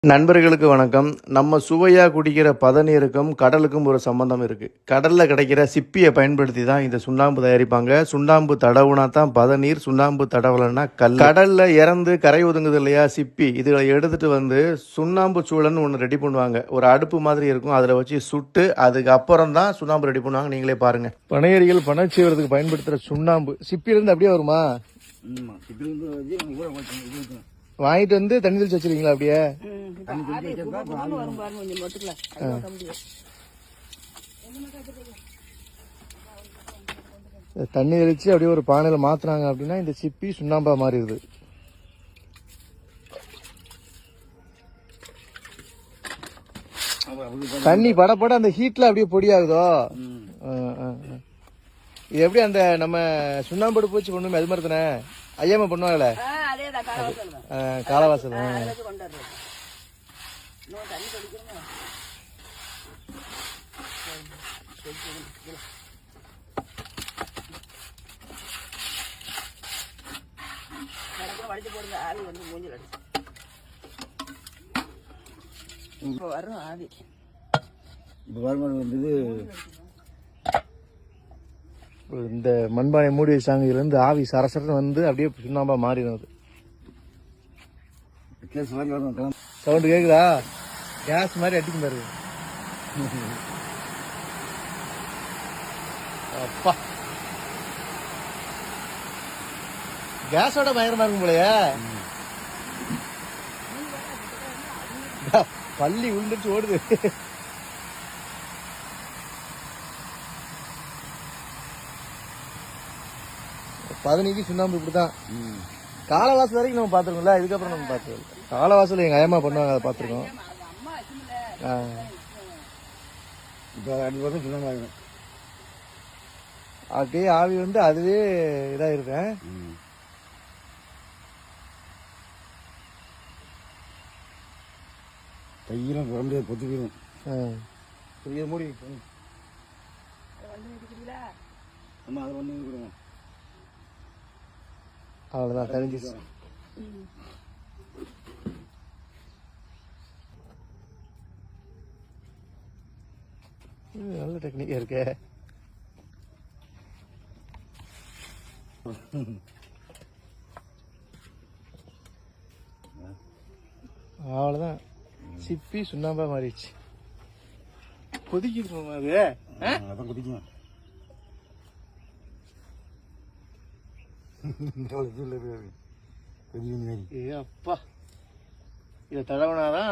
நண்பர்களுக்கு வணக்கம். நம்ம சுவையா குடிக்கிற பதநீருக்கும், கடலுக்கும் ஒரு சம்மந்தம் இருக்கு. கடல்ல கிடைக்கிற சிப்பிய பயன்படுத்தி தான் இந்த சுண்ணாம்பு தயாரிப்பாங்க. சுண்ணாம்பு தடவுனா தான் பதநீர், சுண்ணாம்பு தடவலன்னா கல்லு. கடல்ல இறந்து கரை ஒதுங்குது இல்லையா சிப்பி, இதுல எடுத்துட்டு வந்து சுண்ணாம்பு சூளைன்னு ஒண்ணு ரெடி பண்ணுவாங்க. ஒரு அடுப்பு மாதிரி இருக்கும். அதுல வச்சு சுட்டு, அதுக்கு அப்புறம் தான் சுண்ணாம்பு ரெடி பண்ணுவாங்க. நீங்களே பாருங்க. பனையேறிகள் பணம் செய்வதற்கு பயன்படுத்துற சுண்ணாம்பு சிப்பிலிருந்து அப்படியே வருமா? வாங்கிட்டு வந்து தண்ணி தெளிச்சு வச்சிருக்கீங்களா? அப்படியே தண்ணி தெளிச்சு அப்படியே ஒரு பானையில மாத்துறாங்க அப்படின்னா இந்த சிப்பி சுண்ணாம்பா மாறிடுது. தண்ணி படப்பட அந்த ஹீட்ல அப்படியே பொடியாகுதோ? இது எப்படி அந்த நம்ம சுண்ணாம்பு பூச்சி பண்ணுமே அது மாதிரி தானே ஐயாம பண்ணுவாங்கல்ல? காலவாசல் வரும் ஆவி. இந்த மண்பானை மூடி வச்சாங்க. இதுல இருந்து ஆவி சரசரன்னு வந்து அப்படியே சுண்ணாம்பா மாறிடும். சவுண்ட் கேக்குதா? கேஸ் மாதிரி அடிக்கும் பாரு. அப்பா, கேஸோட பயங்கரமா இருக்கும் போலயே. பள்ளி விழுந்துச்சு ஓடுது. பதினைக்கு சுண்ணாம்பு இப்படிதான். காலவாசல் வரைக்கும் நம்ம பாத்துருக்கோம்ல, இதுக்கப்புறம் நம்ம பாத்துருக்கோம். காலவாசல் எங்க அம்மா பண்ணுவாங்க, அதை பாத்துருக்கோம். அப்படியே ஆவி வந்து அதுவே இதாயிருக்கேன். கையெல்லாம் குழந்தைய பொத்துக்கிறோம். மூடி அவ்வளவுதான், தெரிஞ்சிச்சு. நல்ல டெக்னிக்கா இருக்கே. அவ்வளவுதான், சிப்பி சுண்ணாம்பா மாறிடுச்சு. கொதிக்குது அது கொதிக்கும். அப்பா, இதை தடவுனாதான்